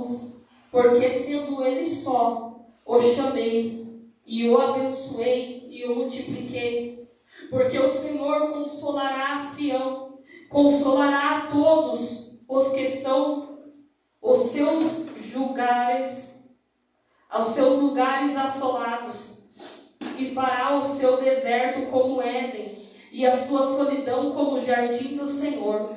povos, porque sendo ele só, o chamei, e o abençoei e o multipliquei. Porque o Senhor consolará a Sião, consolará a todos os que são os seus lugares, aos seus lugares assolados, e fará o seu deserto como Éden, e a sua solidão como o jardim do Senhor.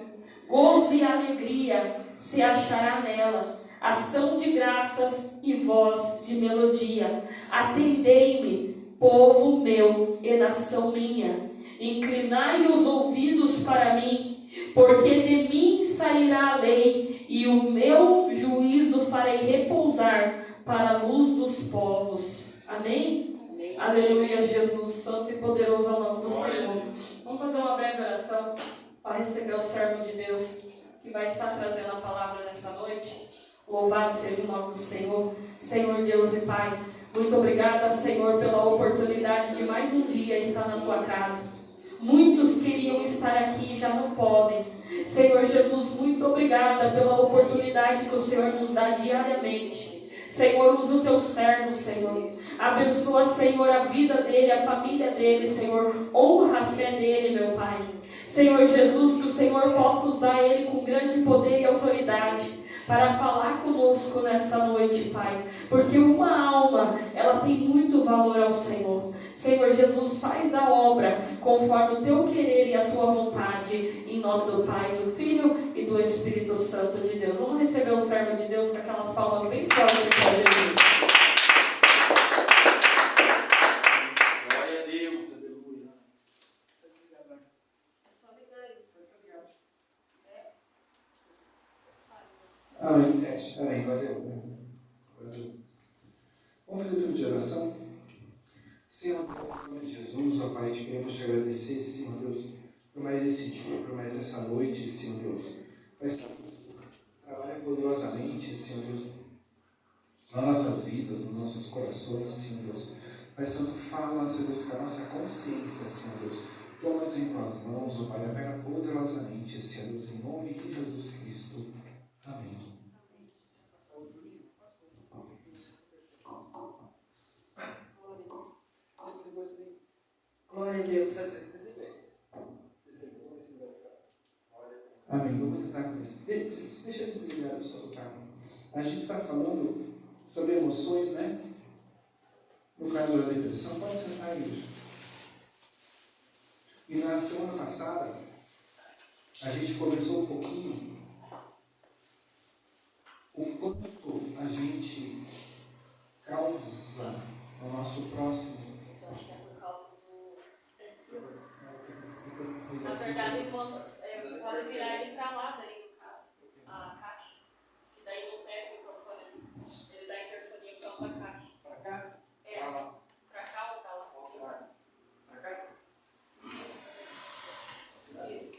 Gozo e alegria se achará nela, ação de graças e voz de melodia. Atendei-me, povo meu e nação minha, inclinai os ouvidos para mim, porque de mim sairá a lei, e o meu juízo farei repousar para a luz dos povos. Amém? Amém. Aleluia, Jesus, santo e poderoso é o nome do Senhor. Vamos fazer uma breve oração para receber o servo de Deus que vai estar trazendo a palavra nessa noite. Louvado seja o nome do Senhor. Senhor Deus e Pai, muito obrigada, Senhor, pela oportunidade de mais um dia estar na Tua casa. Muitos queriam estar aqui e já não podem. Senhor Jesus, muito obrigada pela oportunidade que o Senhor nos dá diariamente. Senhor, usa o Teu servo, Senhor. Abençoa, Senhor, a vida dele, a família dele, Senhor. Honra a fé dele, meu Pai. Senhor Jesus, que o Senhor possa usar ele com grande poder e autoridade para falar conosco nesta noite, Pai. Porque uma alma, ela tem muito valor ao Senhor. Senhor Jesus, faz a obra conforme o Teu querer e a Tua vontade. Em nome do Pai, do Filho e do Espírito Santo de Deus. Vamos receber o servo de Deus com aquelas palmas bem fortes para Jesus. Glória a Deus, aleluia. Amém, teste. Amém, valeu. Vamos fazer um de oração? Senhor, em nome de Jesus, ó Pai, queremos te agradecer, Senhor Deus, por mais esse dia, por mais essa noite, Senhor Deus. Pai Santo, trabalha poderosamente, Senhor Deus, nas nossas vidas, nos nossos corações, Senhor Deus. Pai Santo, fala, Senhor Deus, com a nossa consciência, Senhor Deus. Toma-nos em tuas mãos, ó Pai, pega poderosamente, Senhor Deus, em nome de Jesus Cristo. Amém. Glória a Deus. Amém. Vamos tentar começar. Deixa eu desligar o som do carro. A gente está falando sobre emoções, né? No caso da depressão, pode sentar aí, igreja. E na semana passada, a gente conversou um pouquinho o quanto a gente causa no nosso próximo. Na verdade, pode virar ele para lá, daí no caso, a caixa. Que daí não pega o microfone. Ele dá interfonia para outra caixa. Para cá? É, para cá ou para lá? Para cá? Isso.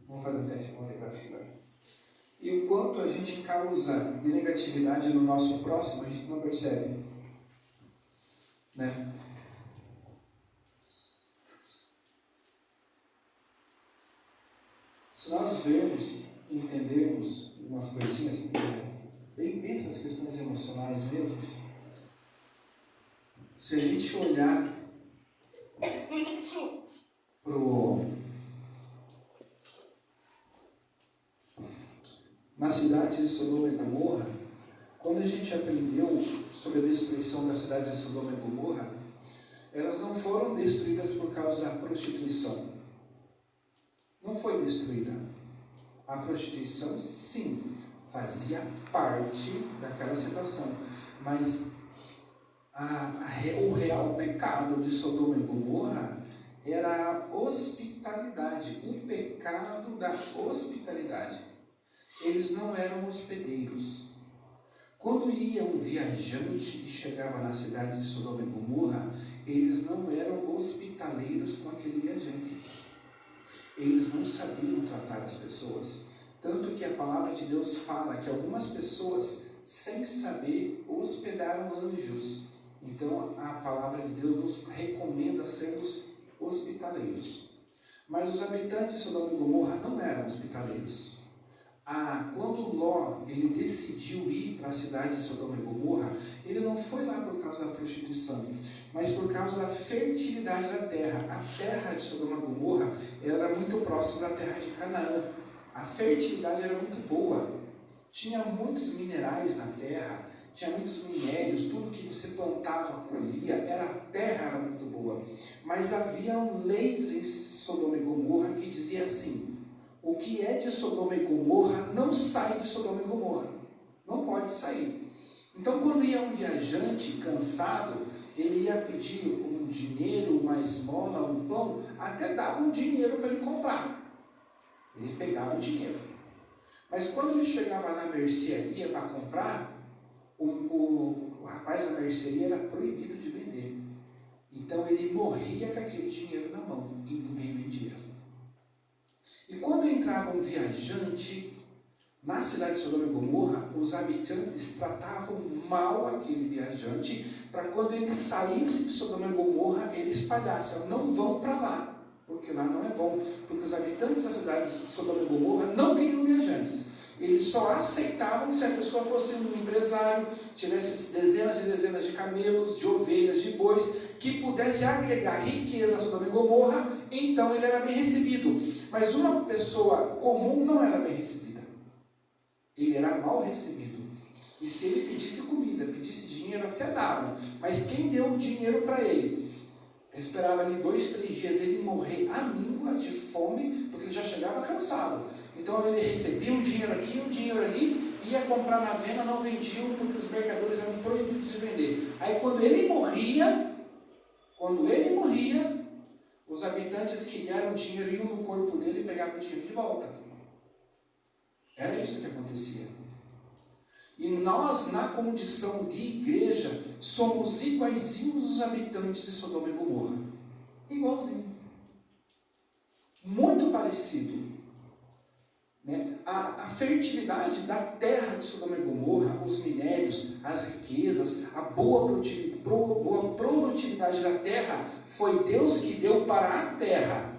Vamos fazer um teste, vamos lembrar assim agora. E o quanto a gente causa de negatividade no nosso próximo, a gente não percebe. Né? Se nós vermos e entendermos umas coisinhas, bem essas questões emocionais mesmo, se a gente olhar na cidade de Sodoma e Gomorra, quando a gente aprendeu sobre a destruição das cidades de Sodoma e Gomorra, elas não foram destruídas por causa da prostituição. Não foi destruída. A prostituição, sim, fazia parte daquela situação, mas o real pecado de Sodoma e Gomorra era a hospitalidade, o pecado da hospitalidade. Eles não eram hospedeiros. Quando ia um viajante que chegava na cidade de Sodoma e Gomorra, eles não eram hospitaleiros com aquele viajante. Eles não sabiam tratar as pessoas. Tanto que a palavra de Deus fala que algumas pessoas, sem saber, hospedaram anjos. Então a palavra de Deus nos recomenda sermos hospitaleiros. Mas os habitantes de Sodoma e Gomorra não eram hospitaleiros. Quando ele decidiu ir para a cidade de Sodoma e Gomorra, ele não foi lá por causa da prostituição, mas por causa da fertilidade da terra. A terra de Sodoma e Gomorra era muito próxima da terra de Canaã. A fertilidade era muito boa. Tinha muitos minerais na terra, tinha muitos minérios, tudo que você plantava, colhia, a terra era muito boa. Mas havia leis em Sodoma e Gomorra que dizia assim: o que é de Sodoma e Gomorra não sai de Sodoma e Gomorra, não pode sair. Então, quando ia um viajante cansado, ele ia pedir um dinheiro, uma esmola, um pão, até dava um dinheiro para ele comprar. Ele pegava o dinheiro. Mas quando ele chegava na mercearia para comprar, o rapaz da mercearia era proibido de vender. Então ele morria com aquele dinheiro na mão e ninguém vendia. E quando entrava um viajante na cidade de Sodoma e Gomorra, os habitantes tratavam mal aquele viajante para quando ele saísse de Sodoma e Gomorra, ele espalhasse: não vão para lá, porque lá não é bom. Porque os habitantes da cidade de Sodoma e Gomorra não queriam viajantes. Eles só aceitavam se a pessoa fosse um empresário, tivesse dezenas e dezenas de camelos, de ovelhas, de bois, que pudesse agregar riqueza a Sodoma e Gomorra, então ele era bem recebido. Mas uma pessoa comum não era bem recebida. Ele era mal recebido. E se ele pedisse comida, pedisse dinheiro, até davam. Mas quem deu o dinheiro para ele? Esperava ali 2, 3 dias ele morrer à míngua de fome, porque ele já chegava cansado. Então ele recebia um dinheiro aqui, um dinheiro ali, ia comprar na venda, não vendiam, porque os mercadores eram proibidos de vender. Aí quando ele morria, os habitantes que deram o dinheiro iam no corpo dele e pegavam o dinheiro de volta. Era isso que acontecia. E nós, na condição de igreja, somos iguaizinhos os habitantes de Sodoma e Gomorra. Igualzinho. Muito parecido. Né? A fertilidade da terra de Sodoma e Gomorra, os minérios, as riquezas, a boa produtividade da terra, foi Deus que deu para a terra,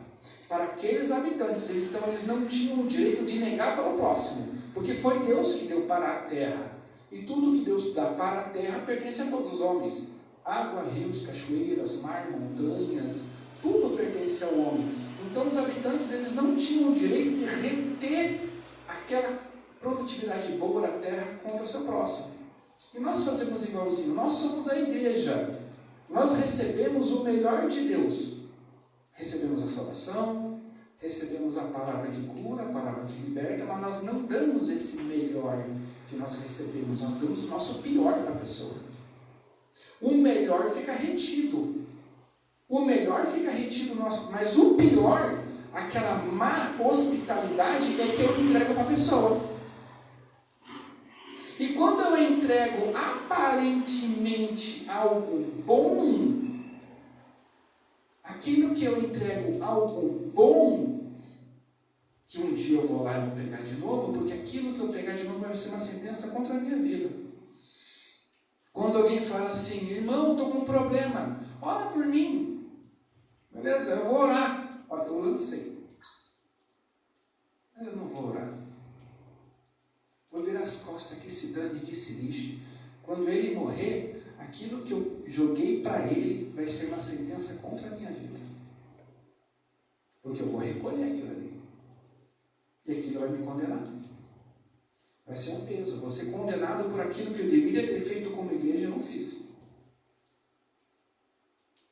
para aqueles habitantes. Então eles não tinham o direito de negar para o próximo, porque foi Deus que deu para a terra. E tudo que Deus dá para a terra pertence a todos os homens. Água, rios, cachoeiras, mar, montanhas, tudo pertence ao homem. Então os habitantes eles não tinham o direito de reter aquela produtividade boa da terra contra o seu próximo. E nós fazemos igualzinho. Nós somos a igreja. Nós recebemos o melhor de Deus. Recebemos a salvação, recebemos a palavra que cura, a palavra que liberta, mas nós não damos esse melhor que nós recebemos. Nós damos o nosso pior para a pessoa. O melhor fica retido. Mas o pior, aquela má hospitalidade, é que eu entrego para a pessoa. E quando eu entrego aparentemente algo bom, aquilo que eu entrego algo bom, que um dia eu vou lá e vou pegar de novo, porque aquilo que eu pegar de novo vai ser uma sentença contra a minha vida. Quando alguém fala assim: irmão, estou com um problema, ora por mim. Beleza, eu vou orar. Olha, eu lancei. Mas eu não vou orar. Vou virar as costas, que se dane, que se lixe. Quando ele morrer, aquilo que eu joguei para ele vai ser uma sentença contra a minha vida. Porque eu vou recolher aquilo ali. E aquilo vai me condenar. Vai ser um peso. Vou ser condenado por aquilo que eu deveria ter feito como igreja e não fiz.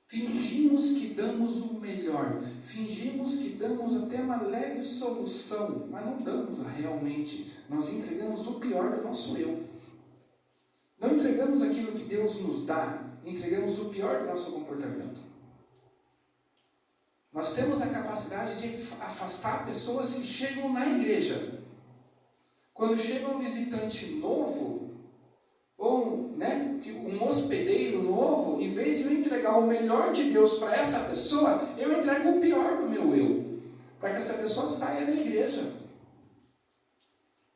Fingimos que damos o melhor. Fingimos que damos até uma leve solução. Mas não damos realmente. Nós entregamos o pior do nosso eu. Não entregamos aquilo que Deus nos dá. Entregamos o pior do nosso comportamento. Nós temos a capacidade de afastar pessoas que chegam na igreja. Quando chega um visitante novo, ou um hospedeiro novo, em vez de eu entregar o melhor de Deus para essa pessoa, eu entrego o pior do meu eu, para que essa pessoa saia da igreja.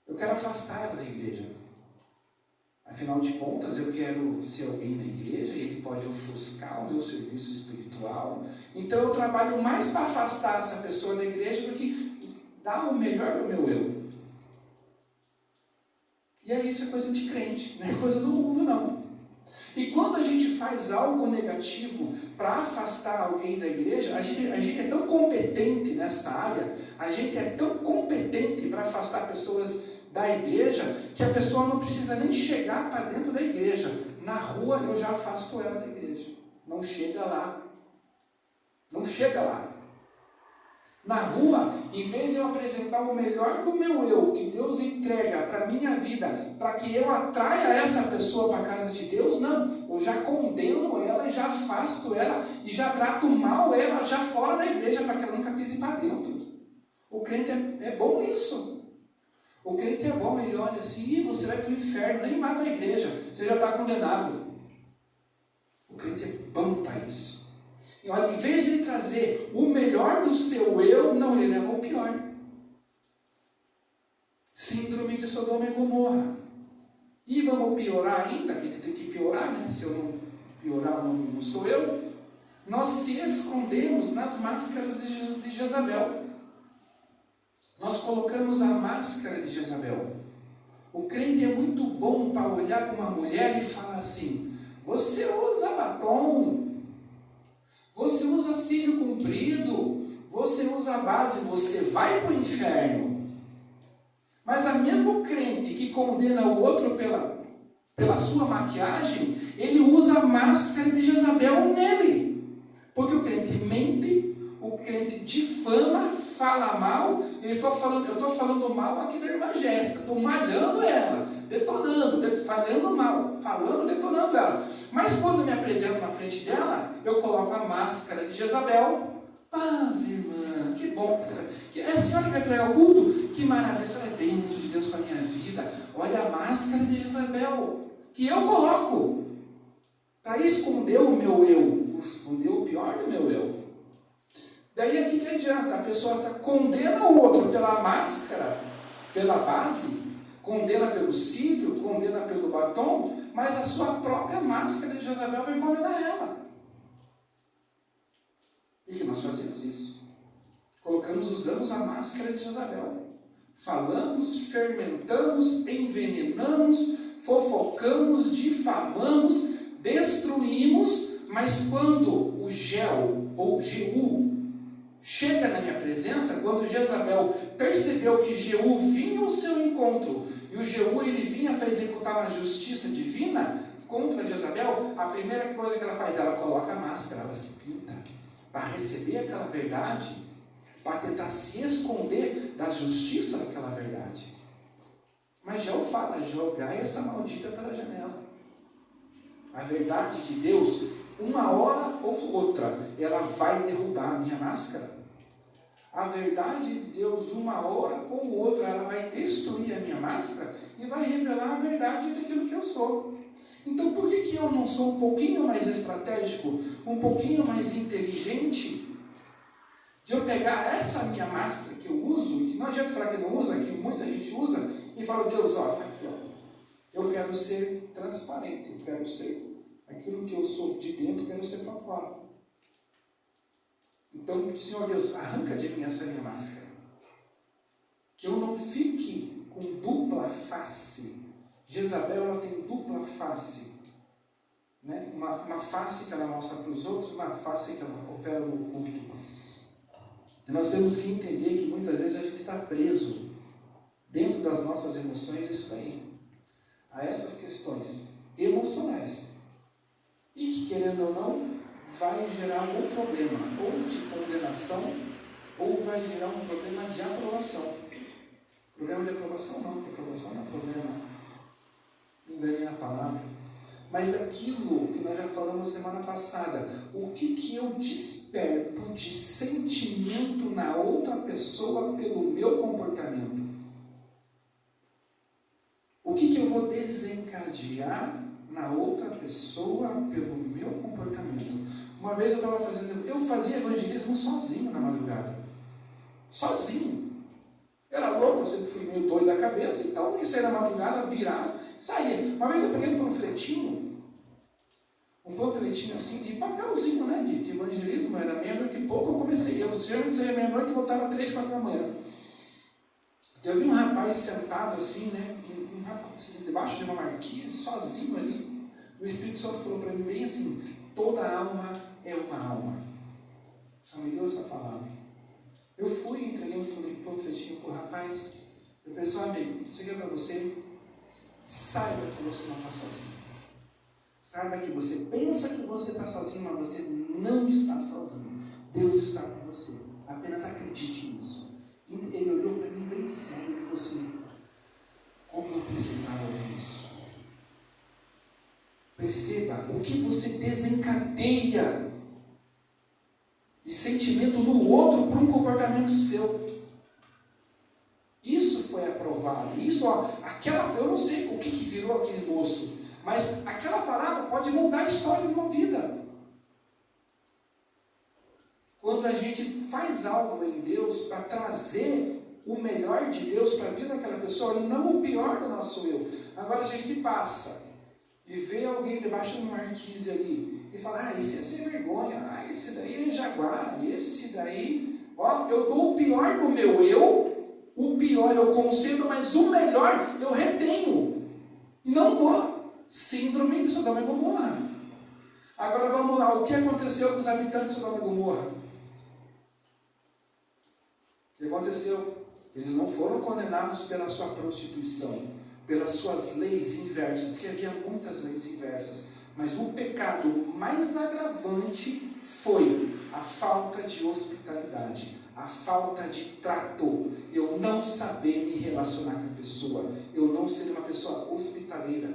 Eu quero afastar ela da igreja. Afinal de contas, eu quero ser alguém na igreja e ele pode ofuscar o meu serviço espiritual. Então eu trabalho mais para afastar essa pessoa da igreja do que dar o melhor do meu eu. E aí isso é coisa de crente, não é coisa do mundo não. E quando a gente faz algo negativo para afastar alguém da igreja, a gente é tão competente nessa área, a gente é tão competente para afastar pessoas da igreja, que a pessoa não precisa nem chegar para dentro da igreja. Na rua eu já afasto ela da igreja. Não chega lá. Não chega lá. Na rua, em vez de eu apresentar o melhor do meu eu, que Deus entrega para a minha vida, para que eu atraia essa pessoa para a casa de Deus, não. Eu já condeno ela e já afasto ela e já trato mal ela já fora da igreja, para que ela nunca pise para dentro. O crente é bom nisso. O crente é bom, ele olha assim, você vai para o inferno, nem vai para a igreja, você já está condenado. O crente é bom para isso. E olha, em vez de trazer o melhor do seu eu, não, ele leva o pior. Síndrome de Sodoma e Gomorra. E vamos piorar ainda, que tem que piorar, né? Se eu não piorar, não sou eu. Nós se escondemos nas máscaras de Jezabel. Nós colocamos a máscara de Jezabel. O crente é muito bom para olhar para uma mulher e falar assim, você usa batom, você usa cílio comprido, você usa base, você vai para o inferno. Mas a mesmo crente que condena o outro pela sua maquiagem, ele usa a máscara de Jezabel nele. Porque o crente mente, o crente difama, fala mal. Eu estou falando mal aqui da irmã Jéssica, estou malhando ela, detonando, falando, detonando ela. Mas quando eu me apresento na frente dela, eu coloco a máscara de Jezabel. Paz, irmã, que bom que a senhora vai pregar o culto? Que maravilha, isso é bênção de Deus para a minha vida. Olha a máscara de Jezabel, que eu coloco, para esconder o meu eu, esconder o pior do meu eu. Daí aqui que adianta, a pessoa condena o outro pela máscara, pela base, condena pelo cílio, condena pelo batom, mas a sua própria máscara de Jezabel vai condenar ela. E que nós fazemos isso? Usamos a máscara de Jezabel. Falamos, fermentamos, envenenamos, fofocamos, difamamos, destruímos, mas quando o Gel ou Jeú chega na minha presença, quando Jezabel percebeu que Jeú vinha ao seu encontro, e o Jeú ele vinha para executar uma justiça divina contra Jezabel, a primeira coisa que ela faz, ela coloca a máscara, ela se pinta, para receber aquela verdade, para tentar se esconder da justiça daquela verdade. Mas Jeú fala, jogai essa maldita pela janela. A verdade de Deus, uma hora ou outra, ela vai derrubar a minha máscara. A verdade de Deus, uma hora ou outra, ela vai destruir a minha máscara e vai revelar a verdade daquilo que eu sou. Então, por que eu não sou um pouquinho mais estratégico, um pouquinho mais inteligente, de eu pegar essa minha máscara que eu uso, que não adianta falar que não usa, que muita gente usa, e fala, Deus, ó, tá aqui, ó. Eu quero ser transparente, eu quero ser aquilo que eu sou de dentro, eu quero ser para fora. Então, Senhor Deus, arranca de mim essa minha máscara. Que eu não fique com dupla face. Jezabel, ela tem dupla face. Né? Uma face que ela mostra para os outros, uma face que ela opera no culto. E nós temos que entender que muitas vezes a gente está preso dentro das nossas emoções, isso aí, a essas questões emocionais. E que, querendo ou não, vai gerar um problema, ou de condenação, ou vai gerar um problema de aprovação. Problema de aprovação não, porque aprovação não é problema. Não ganhei a palavra. Mas aquilo que nós já falamos semana passada, o que eu desperto de sentimento na outra pessoa pelo meu comportamento? O que eu vou desencadear na outra pessoa pelo meu comportamento? Uma vez eu fazia evangelismo sozinho na madrugada. Sozinho. Era louco, eu sempre fui meio doido da cabeça, então isso aí na madrugada, virar, saía. Uma vez eu peguei um panfletinho assim, de papelzinho, né, de evangelismo, era meia-noite e pouco, eu comecei, eu geralmente saía meia-noite e voltava 3, 4 da manhã. Então eu vi um rapaz sentado assim, né, um rapaz assim, debaixo de uma marquise, sozinho ali. O Espírito Santo falou para mim bem assim: toda alma é uma alma. Só me deu essa palavra. Eu fui, entreguei um panfletinho para o rapaz. Eu falei: só amigo, isso aqui é para você. Saiba que você não está sozinho. Saiba que você pensa que você está sozinho, mas você não está sozinho. Deus está com você. Apenas acredite nisso. Ele olhou para mim bem sério e falou assim: como eu precisava ouvir isso. Perceba o que você desencadeia de sentimento no outro para um comportamento seu. Isso foi aprovado. Isso, eu não sei o que virou aquele moço, mas aquela palavra pode mudar a história de uma vida. Quando a gente faz algo em Deus para trazer o melhor de Deus para a vida daquela pessoa e não o pior do nosso eu. Agora a gente passa e vê alguém debaixo de uma marquise ali e fala: esse é sem vergonha, esse daí é jaguar, esse daí, eu dou o pior do meu eu, o pior eu concedo, mas o melhor eu retenho, não dou. Síndrome de Sodoma e Gomorra. Agora vamos lá, o que aconteceu com os habitantes de Sodoma e Gomorra? O que aconteceu? Eles não foram condenados pela sua prostituição, pelas suas leis inversas, que havia muitas leis inversas, mas o pecado mais agravante foi a falta de hospitalidade, a falta de trato, eu não saber me relacionar com a pessoa, eu não ser uma pessoa hospitaleira.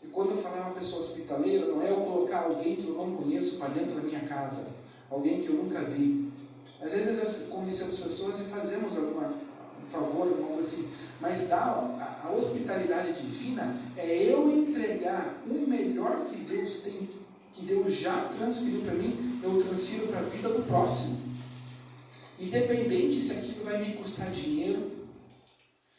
E quando eu falar uma pessoa hospitaleira, não é eu colocar alguém que eu não conheço para dentro da minha casa, alguém que eu nunca vi. Às vezes nós conhecemos pessoas e fazemos um favor, alguma coisa assim, mas a hospitalidade divina é eu entregar o melhor que Deus tem, que Deus já transferiu para mim, eu transfiro para a vida do próximo. Independente se aquilo vai me custar dinheiro,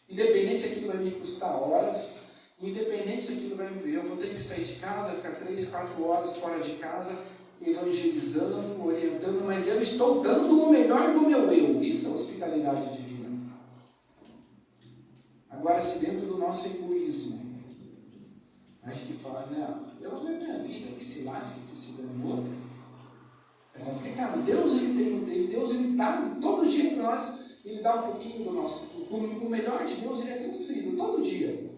independente se aquilo vai me custar horas, independente se aquilo eu vou ter que sair de casa, ficar 3, 4 horas fora de casa, evangelizando, orientando, mas eu estou dando o melhor do meu eu. Isso é hospitalidade divina. Agora, se dentro do nosso egoísmo a gente fala: não, eu vou ver minha vida, que se lasque, que se dane outro, é complicado. Deus ele dá todo dia para nós, ele dá um pouquinho o melhor de Deus, ele é transferido todo dia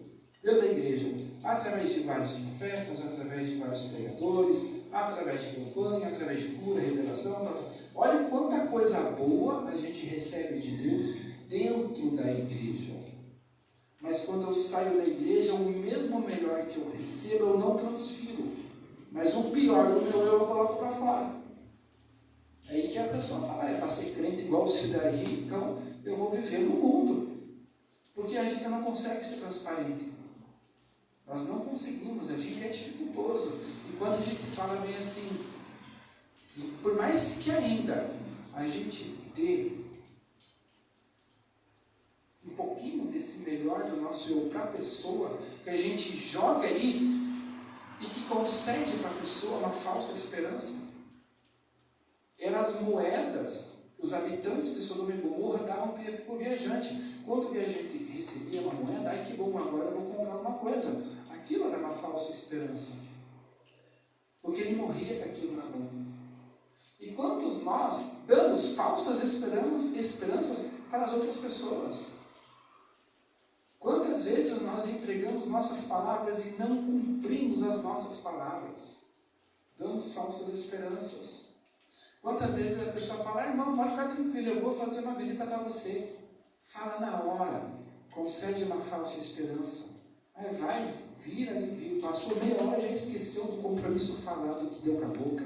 dentro da igreja, através de vários profetas, através de vários pregadores, através de campanha, através de cura, revelação. Olha quanta coisa boa a gente recebe de Deus dentro da igreja. Mas quando eu saio da igreja, o mesmo melhor que eu recebo, eu não transfiro. Mas o pior do meu eu coloco para fora. É aí que a pessoa fala: para ser crente igual se daí, então eu vou viver no mundo. Porque a gente não consegue ser transparente. Nós não conseguimos, a gente é dificultoso. E quando a gente fala bem assim, que por mais que ainda a gente dê um pouquinho desse melhor do nosso eu para a pessoa, que a gente joga ali e que concede para a pessoa uma falsa esperança. Eram as moedas que os habitantes de Sodoma e Gomorra davam para o viajante. Quando o viajante recebia uma moeda, ai que bom, agora eu vou comprar alguma coisa. Aquilo era uma falsa esperança. Porque ele morria com aquilo na mão. E quantos nós damos falsas esperanças para as outras pessoas? Quantas vezes nós entregamos nossas palavras e não cumprimos as nossas palavras? Damos falsas esperanças. Quantas vezes a pessoa fala: irmão, pode ficar tranquilo, eu vou fazer uma visita para você. Fala na hora, concede uma falsa esperança. Aí vai, vira e passou meia hora, já esqueceu do compromisso falado que deu com a boca.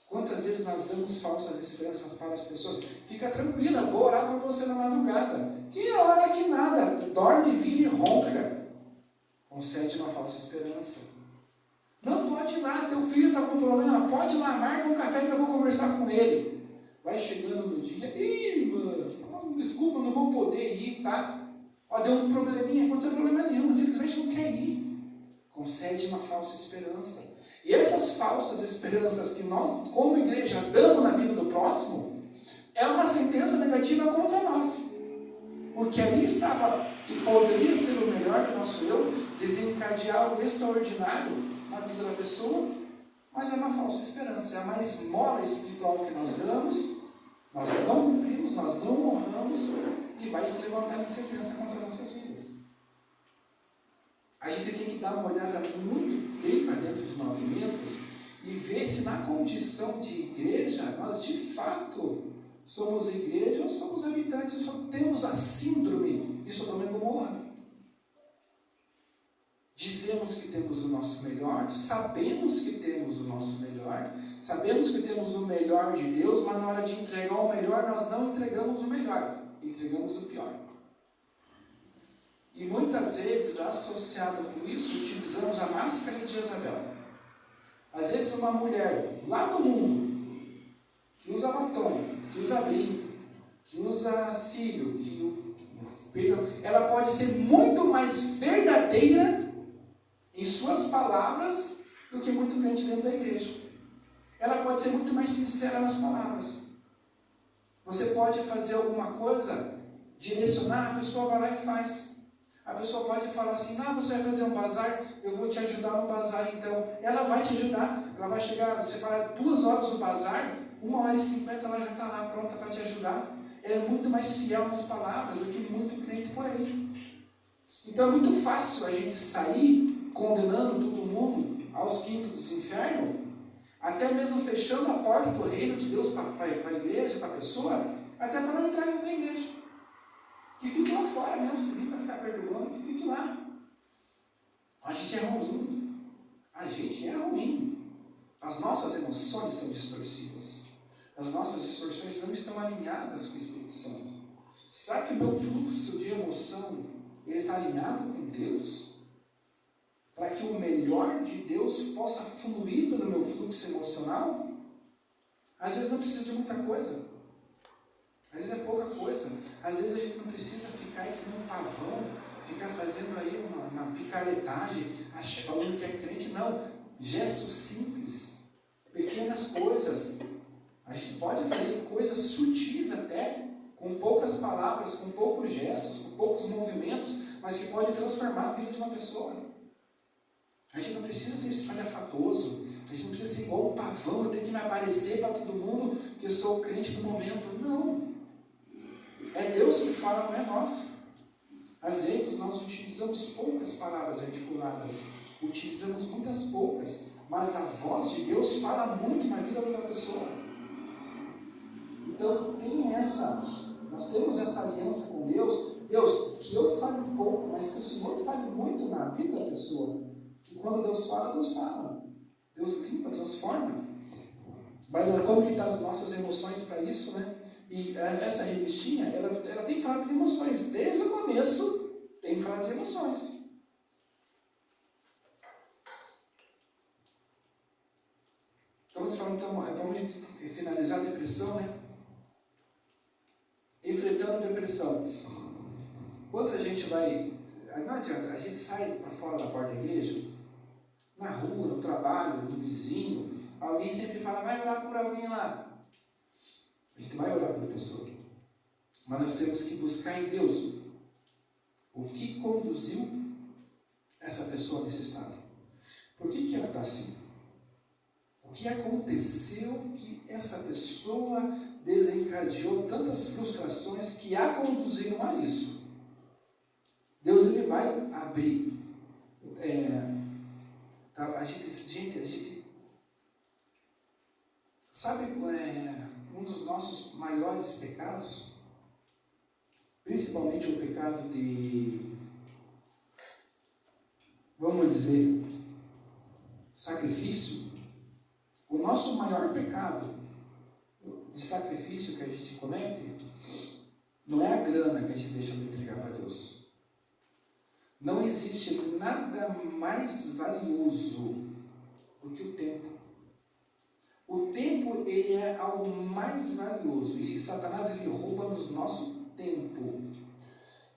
Quantas vezes nós damos falsas esperanças para as pessoas? Fica tranquila, vou orar por você na madrugada. Que hora que nada, dorme, vira e ronca. Concede uma falsa esperança. Não, pode ir lá, teu filho está com problema, pode ir lá, marca um café que eu vou conversar com ele. Vai chegando no dia: ih, mano, desculpa, não vou poder ir, tá? Deu um probleminha, não aconteceu problema nenhum, simplesmente não quer ir. Concede uma falsa esperança. E essas falsas esperanças que nós, como igreja, damos na vida do próximo, é uma sentença negativa contra nós. Porque ali estava E poderia ser o melhor do nosso eu, desencadear algo extraordinário na vida da pessoa, mas é uma falsa esperança, é a má esmola espiritual que nós damos, nós não cumprimos, nós não honramos, e vai se levantar incerteza contra as nossas vidas. A gente tem que dar uma olhada muito bem para dentro de nós mesmos e ver se na condição de igreja, nós de fato somos igreja ou somos habitantes, só temos a síndrome de Sodoma e Gomorra. Dizemos que temos o nosso melhor, sabemos que temos o nosso melhor, sabemos que temos o melhor de Deus, mas na hora de entregar o melhor, nós não entregamos o melhor, entregamos o pior. E muitas vezes, associado com isso, utilizamos a máscara de Jezabel. Às vezes uma mulher lá do mundo, que usa batom, que usa brinco, que usa cílio, ela pode ser muito mais verdadeira em suas palavras do que muito crente dentro da igreja. Ela pode ser muito mais sincera nas palavras. Você pode fazer alguma coisa, direcionar, a pessoa vai lá e faz. A pessoa pode falar assim, você vai fazer um bazar, eu vou te ajudar no bazar então. Ela vai te ajudar, ela vai chegar, você fala 2 horas do bazar, 1h50 ela já está lá pronta para te ajudar. Ela é muito mais fiel nas palavras do que muito crente por aí. Então é muito fácil a gente sair condenando todo mundo aos quintos dos infernos, até mesmo fechando a porta do reino de Deus para a igreja, para a pessoa, até para não entrar na igreja. Que fique lá fora mesmo, se vir para ficar perturbando, que fique lá. A gente é ruim. A gente é ruim. As nossas emoções são distorcidas. As nossas distorções não estão alinhadas com o Espírito Santo. Será que o meu fluxo de emoção ele está alinhado com Deus? Para que o melhor de Deus possa fluir pelo meu fluxo emocional? Às vezes não precisa de muita coisa. Às vezes é pouca coisa. Às vezes a gente não precisa ficar aí que nem um pavão, ficar fazendo aí uma picaretagem, falando que é crente. Não. Gestos simples, pequenas coisas. A gente pode fazer coisas sutis até, com poucas palavras, com poucos gestos, com poucos movimentos, mas que podem transformar a vida de uma pessoa. A gente não precisa ser espalhafatoso, a gente não precisa ser igual um pavão, eu tenho que me aparecer para todo mundo que eu sou o crente do momento. Não. É Deus que fala, não é nós. Às vezes nós utilizamos poucas palavras articuladas, utilizamos muitas poucas, mas a voz de Deus fala muito na vida da pessoa. Então nós temos essa aliança com Deus. Deus, que eu fale pouco, mas que o Senhor fale muito na vida da pessoa. Que quando Deus fala, Deus fala. Deus limpa, transforma. Mas como que estão as nossas emoções para isso, né? E essa revistinha, ela tem falado de emoções. Desde o começo, tem falado de emoções. Estamos falando, vamos finalizar a depressão, né? Enfrentando depressão. Quando a gente vai, não adianta, a gente sai para fora da porta da igreja, na rua, no trabalho, no vizinho, alguém sempre fala, vai orar por alguém lá. A gente vai orar pela pessoa. Mas nós temos que buscar em Deus o que conduziu essa pessoa nesse estado. Por que ela está assim? O que aconteceu que essa pessoa desencadeou tantas frustrações que a conduziram a isso? Deus ele vai abrir. A gente sabe um dos nossos maiores pecados, principalmente o pecado de, vamos dizer, sacrifício. O nosso maior pecado de sacrifício que a gente comete não é a grana que a gente deixa de entregar para Deus. Não existe nada mais valioso do que o tempo. O tempo ele é algo mais valioso e Satanás ele rouba-nos nosso tempo.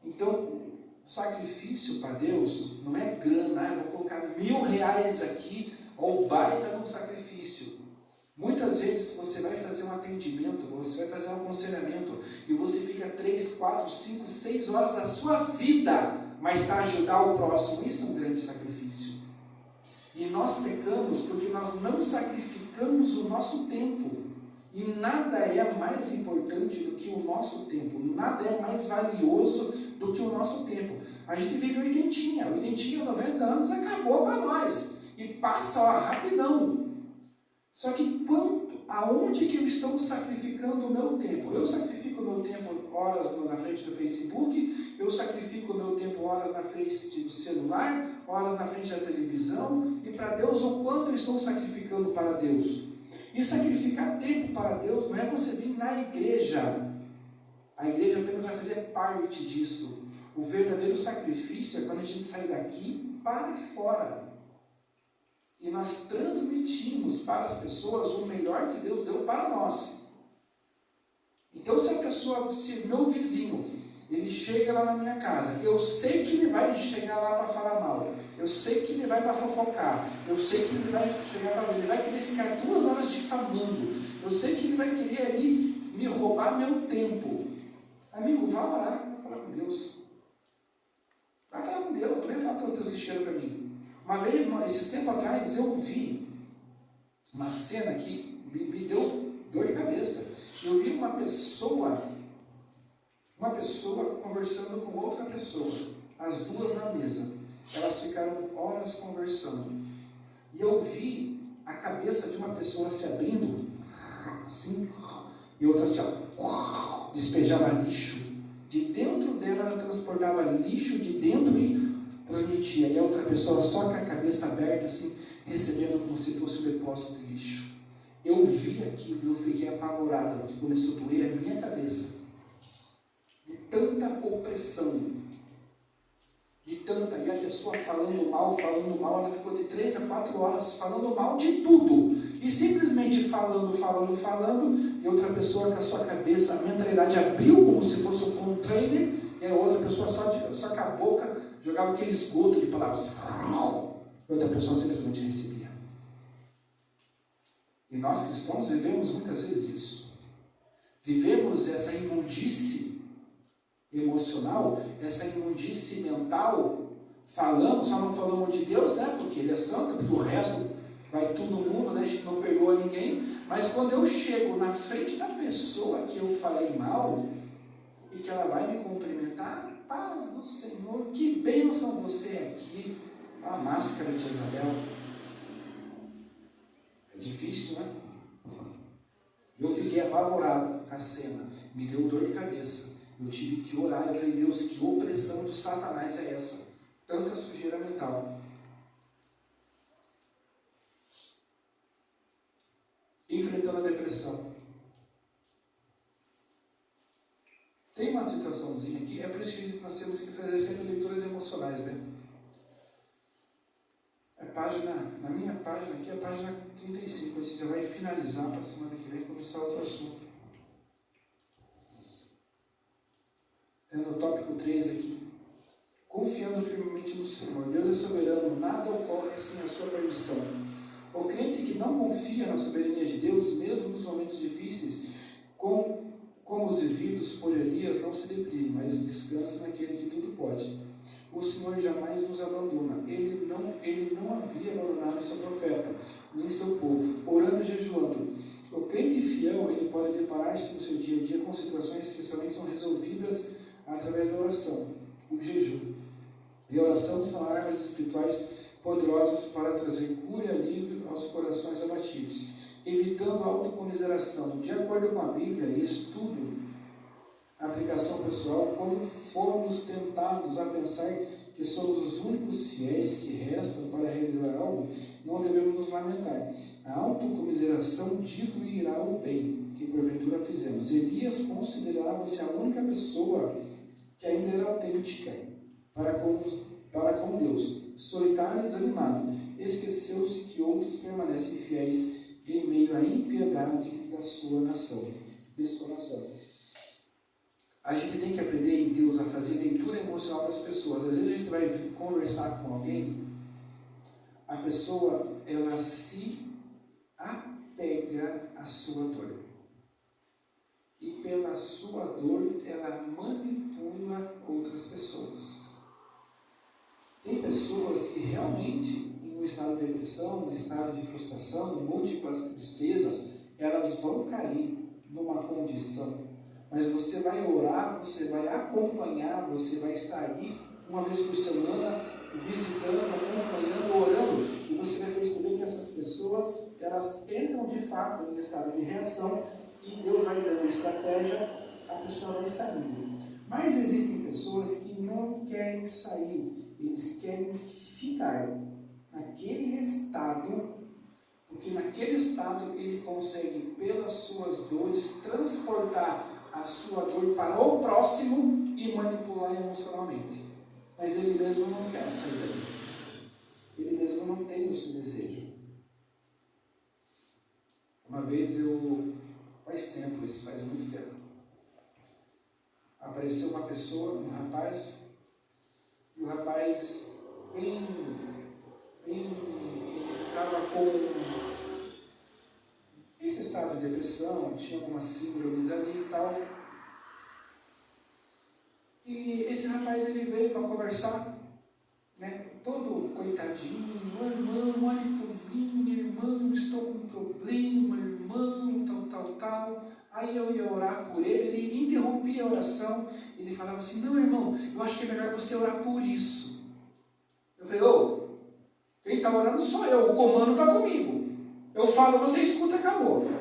Então, sacrifício para Deus não é grana, eu vou colocar R$1.000 aqui, ou baita no sacrifício. Muitas vezes você vai fazer um atendimento, você vai fazer um aconselhamento e você fica 3, 4, 5, 6 horas da sua vida, mas para ajudar o próximo. Isso é um grande sacrifício. E nós pecamos porque nós não sacrificamos o nosso tempo. E nada é mais importante do que o nosso tempo. Nada é mais valioso do que o nosso tempo. A gente vive oitentinha, 90 anos, acabou para nós. E passa rapidão. Só que aonde que eu estou sacrificando o meu tempo? Eu sacrifico o meu tempo horas na frente do Facebook, eu sacrifico o meu tempo horas na frente do celular, horas na frente da televisão, e para Deus, o quanto eu estou sacrificando para Deus? E sacrificar tempo para Deus não é você vir na igreja. A igreja apenas vai fazer parte disso. O verdadeiro sacrifício é quando a gente sai daqui para fora. E nós transmitimos para as pessoas o melhor que Deus deu para nós. Então, se meu vizinho, ele chega lá na minha casa, eu sei que ele vai chegar lá para falar mal, eu sei que ele vai para fofocar, eu sei que ele vai chegar para ele vai querer ficar 2 horas difamando, eu sei que ele vai querer ali me roubar meu tempo. Amigo, vá orar, vai falar com Deus. Vai falar com Deus, não levanta os teus lixeiros para mim. Uma vez, esses tempos atrás, eu vi uma cena que me deu dor de cabeça. Eu vi uma pessoa conversando com outra pessoa, as duas na mesa. Elas ficaram horas conversando. E eu vi a cabeça de uma pessoa se abrindo, assim, e outra assim, ó, despejava lixo. De dentro dela, ela transportava lixo de dentro e transmitia, e a outra pessoa só com a cabeça aberta, assim, recebendo como se fosse um depósito de lixo. Eu vi aquilo e eu fiquei apavorado, porque começou a doer a minha cabeça, de tanta opressão, e a pessoa falando mal, ela ficou de 3 a 4 horas falando mal de tudo, e simplesmente falando, e outra pessoa com a sua cabeça, a mentalidade abriu como se fosse um container, e a outra pessoa só com a boca jogava aquele esgoto de palavras, e outra pessoa simplesmente recebia. E nós cristãos vivemos muitas vezes isso. Vivemos essa imundície emocional, essa imundície mental, só não falamos de Deus, né? Porque Ele é santo, porque o resto vai todo mundo, né? A gente não perdoa ninguém, mas quando eu chego na frente da pessoa que eu falei mal, e que ela vai me cumprimentar, paz do Senhor, que bênção você é aqui, a máscara de Isabel. É difícil, né? Eu fiquei apavorado com a cena, me deu dor de cabeça, eu tive que orar, eu falei, Deus, que opressão de Satanás é essa? Tanta sujeira mental. Enfrentando a depressão. Tem uma situaçãozinha aqui, é por isso que nós temos que fazer sempre leituras emocionais, né? Na minha página aqui, a página 35, a gente já vai finalizar para a semana que vem, começar outro assunto. É no tópico 3 aqui. Confiando firmemente no Senhor. Deus é soberano, nada ocorre sem a sua permissão. O crente que não confia na soberania de Deus, mesmo nos momentos difíceis, como os vividos por Elias, não se deprime, mas descansa naquele que tudo pode. O Senhor jamais nos abandona. Ele não havia abandonado seu profeta, nem seu povo, orando e jejuando. O crente fiel, ele pode deparar-se no seu dia a dia com situações que somente são resolvidas através da oração, o jejum. E a oração são armas espirituais poderosas para trazer cura e alívio aos corações abatidos, evitando a autocomiseração. De acordo com a Bíblia e estudo, a aplicação pessoal, quando formos tentados a pensar que somos os únicos fiéis que restam para realizar algo, não devemos nos lamentar. A autocomiseração diluirá o bem que porventura fizemos. Elias considerava-se a única pessoa que ainda era autêntica para com Deus, solitário e desanimado. Esqueceu-se que outros permanecem fiéis em meio à impiedade da sua nação. A gente tem que aprender em Deus a fazer leitura emocional das pessoas. Às vezes a gente vai conversar com alguém, a pessoa ela se pega a sua dor. E pela sua dor, ela manipula outras pessoas. Tem pessoas que realmente, em um estado de depressão, em um estado de frustração, em múltiplas tristezas, elas vão cair numa condição. Mas você vai orar, você vai acompanhar, você vai estar ali uma vez por semana, visitando, acompanhando, orando, e você vai perceber que essas pessoas, elas entram de fato em estado de reação, e Deus vai dando estratégia, a pessoa vai saindo. Mas existem pessoas que não querem sair, eles querem ficar naquele estado, porque naquele estado ele consegue, pelas suas dores, transportar a sua dor para o próximo e manipular emocionalmente. Mas ele mesmo não quer sair dali. Ele mesmo não tem esse desejo. Uma vez faz tempo isso, faz muito tempo, apareceu uma pessoa, um rapaz, e o rapaz ele estava com esse estado de depressão, tinha algumas síndromes ali e tal. E esse rapaz ele veio para conversar, né? Todo coitadinho, irmão, olhe por mim, irmão, estou com um problema, irmão, tal. Aí eu ia orar por ele interrompia a oração, ele falava assim, não, irmão, eu acho que é melhor você orar por isso. Eu falei, quem está orando sou eu, o comando está comigo. Eu falo, você escuta, acabou.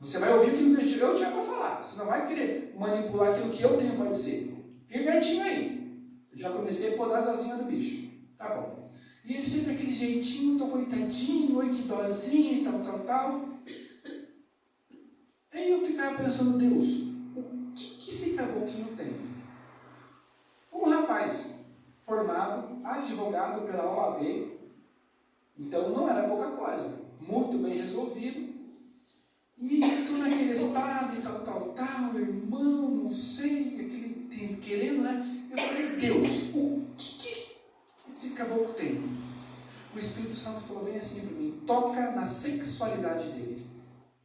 Você vai ouvir aquilo que eu tinha para falar, você não vai querer manipular aquilo que eu tenho para dizer. Fica quietinho aí. Eu já comecei a podar as asinhas do bicho. Tá bom. E ele sempre aquele jeitinho, tô coitadinho, oi que dozinha e tal. Aí eu ficava pensando, Deus, o que esse caboclinho tem? Um rapaz formado, advogado pela OAB, então não era pouca coisa, muito bem resolvido, e estou naquele estado e tal, irmão, não sei, aquele tempo querendo, né? Eu falei, Deus, o que esse caboclo tem? O Espírito Santo falou bem assim para mim, toca na sexualidade dele,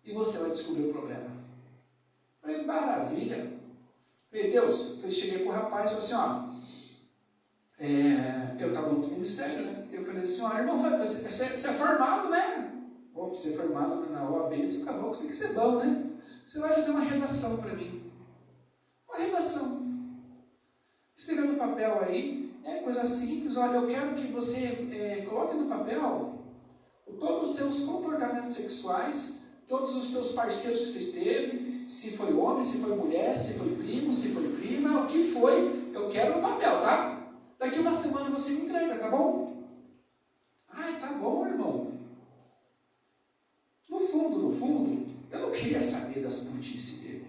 e você vai descobrir o problema. Eu falei, maravilha. Eu falei, Deus, eu cheguei para o rapaz e falei assim, eu estava no ministério, né? Eu falei assim, irmão, você é formado, né? Você é formado na OAB, você acabou, tem que ser bom, né? Você vai fazer uma redação para mim. Uma redação. Escreva no papel aí, coisa simples, olha, eu quero que você coloque no papel todos os seus comportamentos sexuais, todos os teus parceiros que você teve, se foi homem, se foi mulher, se foi primo, se foi prima, o que foi, eu quero no papel, tá? Daqui uma semana você me entrega, tá bom? Ai, tá bom, irmão. No fundo, eu não queria saber das putices dele.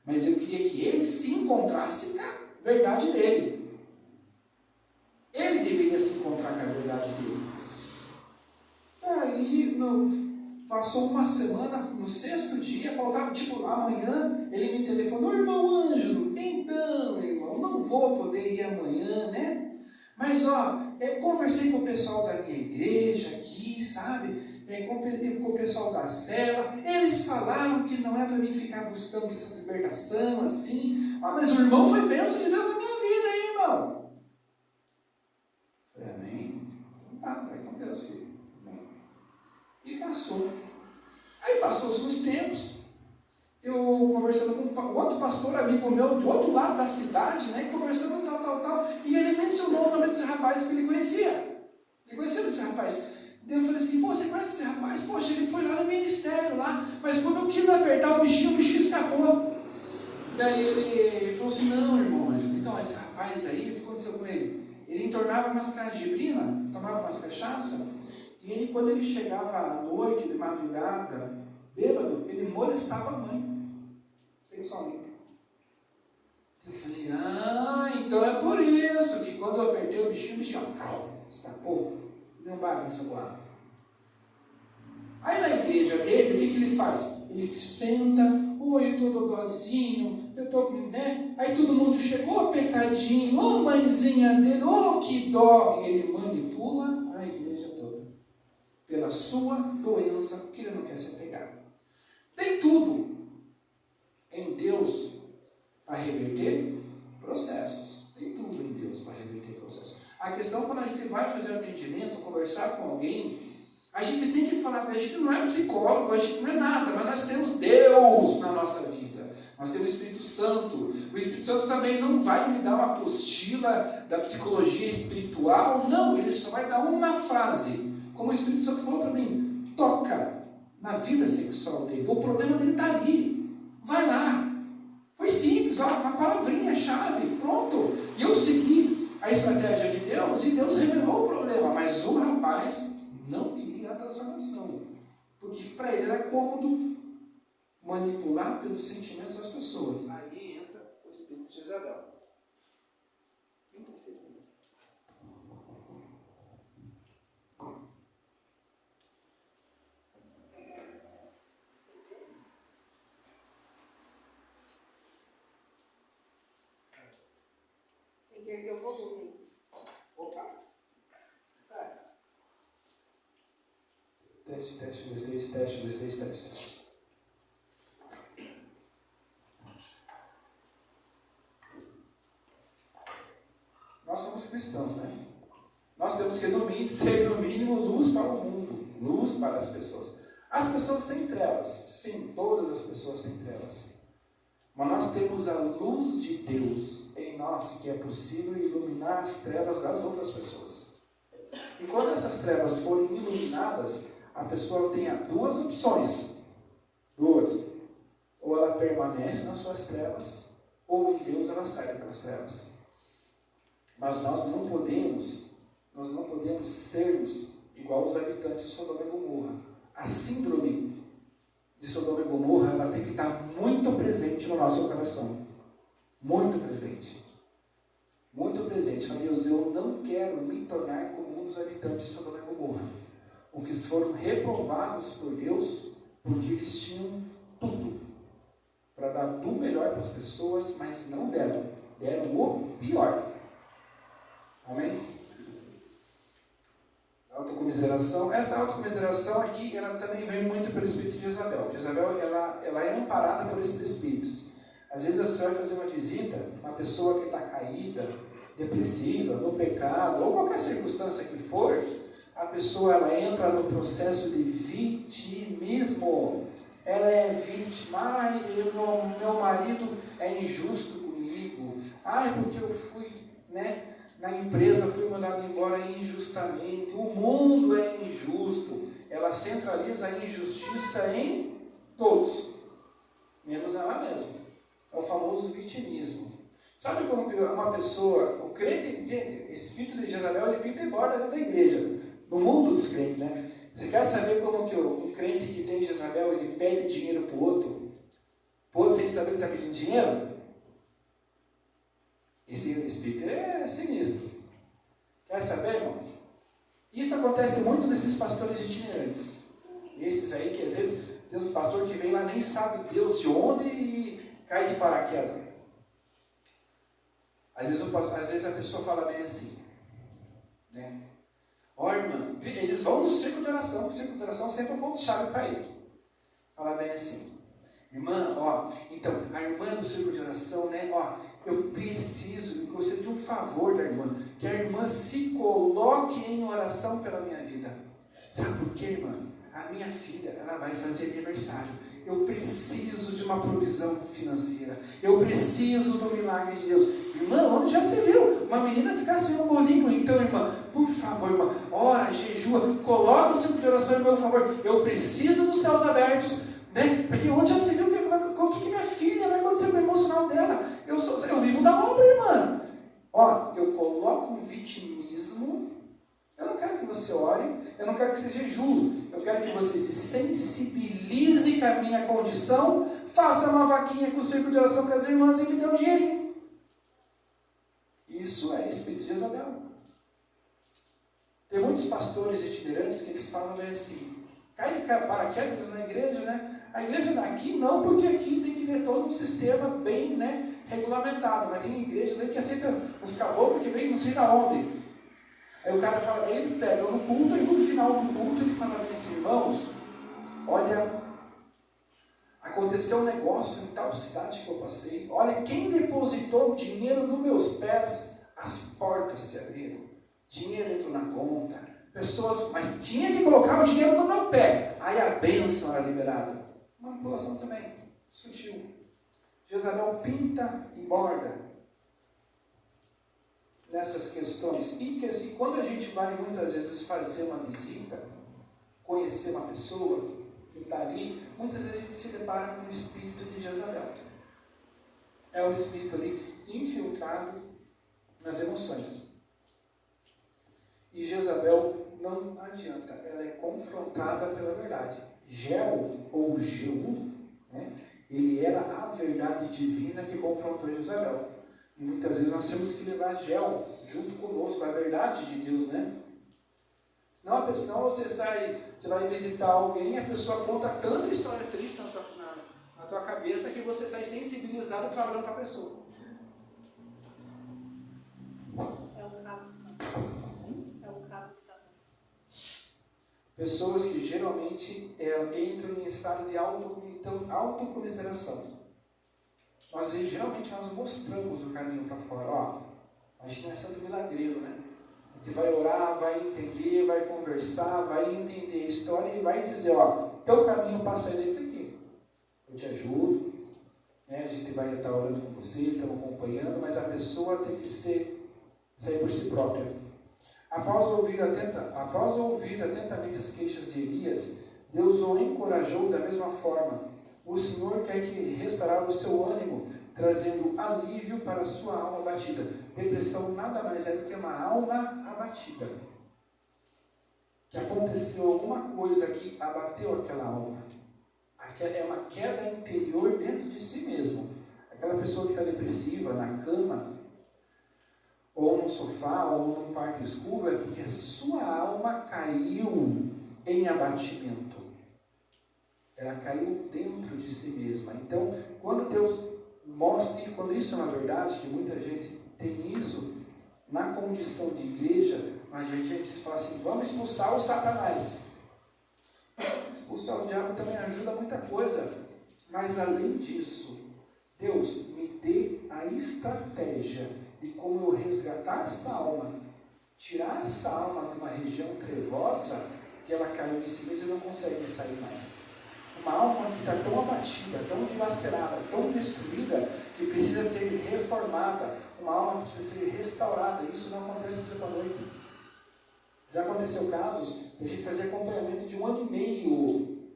Mas eu queria que ele se encontrasse com a verdade dele. Ele deveria se encontrar com a verdade dele. Daí, passou uma semana, no 6º dia, faltava amanhã, ele me telefonou, irmão Ângelo, então, irmão, não vou poder ir amanhã, né? Mas, eu conversei com o pessoal da minha igreja aqui, sabe? Com o pessoal da cela, eles falaram que não é para mim ficar buscando essa libertação assim. Mas o irmão foi bênção de Deus na minha vida, hein, irmão? Falei, amém? Então tá, vai com Deus, filho. Amém. E passou. Aí passou-se uns tempos, eu conversando com outro pastor amigo meu, de outro lado da cidade, né? Conversando tal, e ele mencionou o nome desse rapaz que ele conhecia. Ele conhecia esse rapaz. Daí eu falei assim, você conhece esse rapaz? Poxa, ele foi lá no ministério lá, mas quando eu quis apertar o bichinho escapou. Daí ele falou assim, não, irmão Ângelo, então esse rapaz aí, o que aconteceu com ele? Ele entornava umas cajibrina, tomava umas cachaça, e ele, quando ele chegava à noite, de madrugada, bêbado, ele molestava a mãe, sexualmente. Eu falei, então é por isso que quando eu apertei o bichinho escapou. Não bagunça boa. Aí na igreja dele, o que ele faz? Ele senta, eu estou dodozinho, eu estou, né? Aí todo mundo chegou, pecadinho, mãezinha dele, que dó. E ele manipula a igreja toda. pela sua doença que ele não quer se apegar. Tem tudo em Deus para reverter processos. Tem tudo em Deus para reverter processos. A questão é quando a gente vai fazer um atendimento, conversar com alguém, a gente tem que falar, a gente não é psicólogo, a gente não é nada, mas nós temos Deus na nossa vida. Nós temos o Espírito Santo. O Espírito Santo também não vai me dar uma apostila da psicologia espiritual, não, ele só vai dar uma frase. Como o Espírito Santo falou para mim, toca na vida sexual dele. O problema dele está ali. Vai lá. Foi simples, ó, uma palavrinha, chave, pronto. E eu segui a estratégia de Deus e Deus revelou o problema. Mas o rapaz não queria a transformação. Porque para ele era cômodo manipular pelos sentimentos das pessoas. Aí entra o espírito de Jezabel. 36 minutos. Tem que erguer o volume. Opa! Teste, 1, 2, 3, teste, 1, 2, 3, teste. Nós somos cristãos, né? Nós temos que ser no mínimo luz para o mundo, luz para as pessoas. As pessoas têm trevas, sim, todas as pessoas têm trevas. Mas nós temos a luz de Deus em nós, que é possível iluminar as trevas das outras pessoas. E quando essas trevas forem iluminadas, a pessoa tem duas opções. Duas. Ou ela permanece nas suas trevas, ou em Deus ela sai daquelas trevas. Mas nós não podemos sermos igual os habitantes de Sodoma e Gomorra. A síndrome de Sodoma e Gomorra, ela tem que estar muito presente no nosso coração. Muito presente. Muito presente. Meu Deus, eu não quero me tornar como um dos habitantes de Sodoma e Gomorra. Os que foram reprovados por Deus, porque eles tinham tudo para dar do melhor para as pessoas, mas não deram. Deram o pior. Amém? Autocomiseração. Essa autocomiseração aqui, ela também vem muito pelo espírito de Jezabel. Jezabel, ela é amparada por esses espíritos. Às vezes você vai fazer uma visita, uma pessoa que está caída, depressiva, no pecado, ou qualquer circunstância que for, a pessoa ela entra no processo de vitimismo. Ela é vítima. Ai, meu marido é injusto comigo. Ai, porque eu fui, na empresa, fui mandado embora injustamente. O mundo é injusto. Ela centraliza a injustiça em todos, menos ela mesma. É o famoso vitimismo. Sabe como que uma pessoa, o crente, esse espírito de Jezabel, ele pinta e borda dentro da igreja, no mundo dos crentes, né? Você quer saber como que um crente que tem Jezabel, ele pede dinheiro para o outro sem saber que está pedindo dinheiro? Esse espírito é sinistro. Quer saber, irmão? Isso acontece muito nesses pastores itinerantes. Esses aí que às vezes tem uns pastores que vem lá nem sabe Deus de onde e cai de paraquedas. Às vezes a pessoa fala bem assim, né? Ó, irmã, eles vão no círculo de oração, porque o círculo de oração sempre é um ponto-chave para ele. Fala bem assim, irmã, ó, então, a irmã do círculo de oração, né, ó, eu gostaria de um favor da irmã, que a irmã se coloque em oração pela minha vida. Sabe por quê, irmã? A minha filha, ela vai fazer aniversário. Eu preciso de uma provisão financeira. Eu preciso do milagre de Deus. Irmã, onde já se viu uma menina ficar sem um bolinho? Então, irmã, por favor, irmã, ora, jejua, coloca o círculo de oração em meu favor. Eu preciso dos céus abertos, né? Porque onde já se viu o que minha filha vai acontecer com o emocional dela? Eu vivo da obra, irmã. Ó, eu coloco um vitimismo. Eu não quero que você ore, eu não quero que você jejue, eu quero que você se sensibilize com a minha condição, faça uma vaquinha com o círculo de oração com as irmãs e me dê um dinheirinho. Isso é espírito de Jezabel. Tem muitos pastores itinerantes que eles falam bem assim, cai de paraquedas na igreja, né? A igreja daqui não, porque aqui tem que ter todo um sistema bem, regulamentado, mas tem igrejas aí que aceitam os caboclos que vêm não sei da onde. Aí o cara fala, aí ele pega no culto, e no final do culto ele fala bem assim, irmãos, olha, aconteceu um negócio em tal cidade que eu passei, olha, quem depositou dinheiro nos meus pés, as portas se abriram, dinheiro entrou na conta, pessoas, mas tinha que colocar o dinheiro no meu pé, aí a bênção era liberada. Manipulação também, sutil. Jezabel pinta e borda nessas questões. E quando a gente vai muitas vezes fazer uma visita, conhecer uma pessoa que está ali, muitas vezes a gente se depara com o espírito de Jezabel. É o espírito ali infiltrado nas emoções. E Jezabel não adianta, ela é confrontada pela verdade. Geu, ou Jeú, né? Ele era a verdade divina que confrontou Jezabel. E muitas vezes nós temos que levar Geu junto conosco, a verdade de Deus, né? Senão você vai visitar alguém e a pessoa conta tanta história triste na tua cabeça que você sai sensibilizado trabalhando com a pessoa. Pessoas que geralmente entram em estado de autocomiseração. Geralmente nós mostramos o caminho para fora. Ó, a gente não é santo milagreiro, né? A gente vai orar, vai entender, vai conversar, vai entender a história e vai dizer, ó, teu caminho passa desse aqui. Eu te ajudo, né? A gente vai estar orando com você, estamos acompanhando, mas a pessoa tem que sair por si própria. Após ouvir atentamente as queixas de Elias, Deus o encorajou da mesma forma. O Senhor quer que restaurar o seu ânimo, trazendo alívio para a sua alma abatida. Depressão nada mais é do que uma alma abatida. Que aconteceu alguma coisa que abateu aquela alma. É uma queda interior dentro de si mesmo. Aquela pessoa que está depressiva, na cama, ou no sofá, ou num quarto escuro, é porque sua alma caiu em abatimento. Ela caiu dentro de si mesma. Então, quando Deus mostra, e quando isso é uma verdade, que muita gente tem isso, na condição de igreja, mas a gente fala assim, vamos expulsar o Satanás. Expulsar o diabo também ajuda muita coisa. Mas além disso, Deus me dê a estratégia de como eu resgatar essa alma, tirar essa alma de uma região trevosa, que ela caiu em si mesma e não consegue sair mais. Uma alma que está tão abatida, tão dilacerada, tão destruída, que precisa ser reformada, uma alma que precisa ser restaurada. Isso não acontece do dia para a noite. Já aconteceu casos de a gente fazer acompanhamento de 1 ano e meio,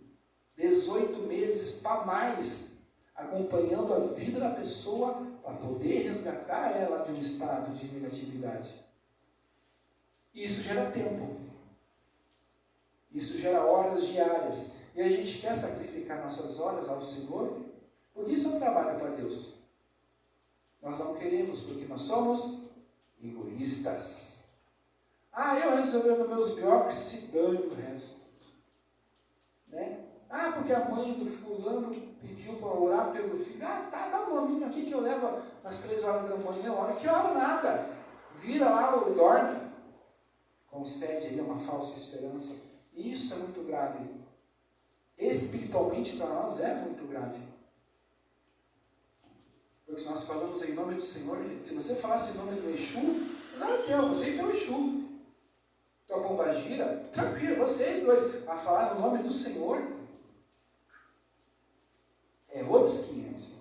18 meses para mais, acompanhando a vida da pessoa para poder resgatar ela de um estado de negatividade. Isso gera tempo. Isso gera horas diárias. E a gente quer sacrificar nossas horas ao Senhor, porque isso é um trabalho para Deus. Nós não queremos, porque nós somos egoístas. Eu resolvendo meus biocos, se dane o resto. Né? Porque a mãe do fulano pediu para orar pelo filho. Tá, dá um nominho aqui que eu levo às 3 horas da manhã, hora que hora nada. Vira lá ou dorme. Concede aí uma falsa esperança. Isso é muito grave. Espiritualmente para nós é muito grave. Porque se nós falamos em nome do Senhor, se você falasse em nome do Exu, você e teu Exu. Tua Pombagira, tranquilo, vocês dois, a falar no nome do Senhor, é outros 500.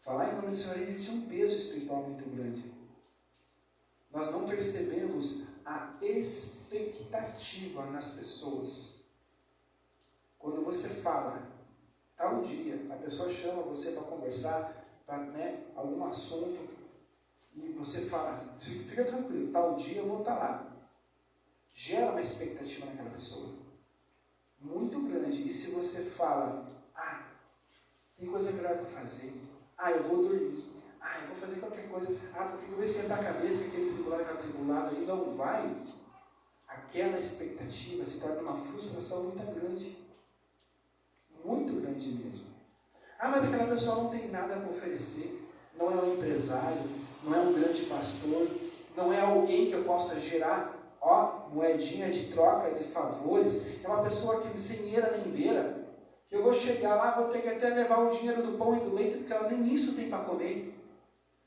Falar em nome do Senhor existe um peso espiritual muito grande. Nós não percebemos a expectativa nas pessoas. Quando você fala, tal dia, a pessoa chama você para conversar, para algum assunto, e você fala, fica tranquilo, tal dia eu vou estar lá. Gera uma expectativa naquela pessoa muito grande. E se você fala, tem coisa melhor para fazer, eu vou dormir, eu vou fazer qualquer coisa, porque eu vou esquentar a cabeça, que aquele tribulado aí não vai, aquela expectativa se torna uma frustração muito grande mesmo. Mas aquela pessoa não tem nada para oferecer, não é um empresário, não é um grande pastor, não é alguém que eu possa gerar moedinha de troca, de favores. É uma pessoa que sem eira nem beira, que eu vou chegar lá, vou ter que até levar o dinheiro do pão e do leite, porque ela nem isso tem para comer.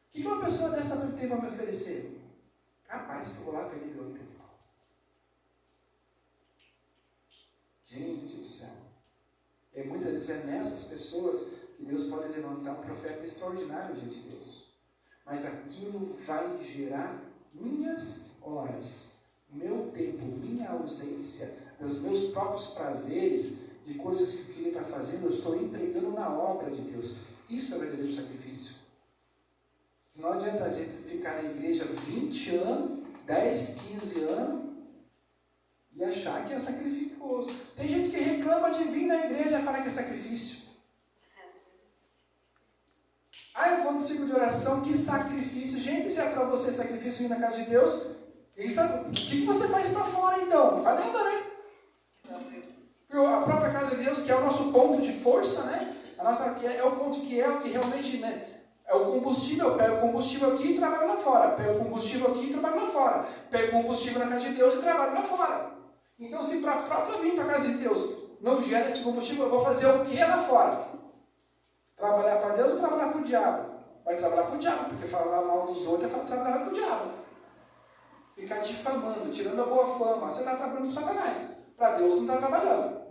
O que uma pessoa dessa tem para me oferecer? Capaz que eu vou lá perder meu tempo. Gente do céu. E muitas vezes é nessas pessoas que Deus pode levantar um profeta extraordinário diante de Deus. Mas aquilo vai gerar minhas horas, meu tempo, minha ausência, dos meus próprios prazeres, de coisas que eu queria estar fazendo, eu estou empregando na obra de Deus. Isso é verdadeiro sacrifício. Não adianta a gente ficar na igreja 20 anos, 10, 15 anos, e achar que é sacrificioso. Tem gente que reclama de vir na igreja e falar que é sacrifício. Eu vou no ciclo de oração, que sacrifício. Gente, se é para você sacrifício ir na casa de Deus, o que você faz para fora então? Não faz nada, né? A própria casa de Deus, que é o nosso ponto de força, né? A nossa, é o ponto que realmente, né? É o combustível. Eu pego o combustível aqui e trabalho lá fora. Pego o combustível aqui e trabalho lá fora. Pego o combustível na casa de Deus e trabalho lá fora. Então, se para a própria vir para a casa de Deus não gera esse combustível, eu vou fazer o que lá fora? Trabalhar para Deus ou trabalhar para o diabo? Vai trabalhar para o diabo, porque falar mal dos outros é trabalhar para o diabo. Ficar difamando, tirando a boa fama. Você está trabalhando para Satanás. Para Deus você não está trabalhando.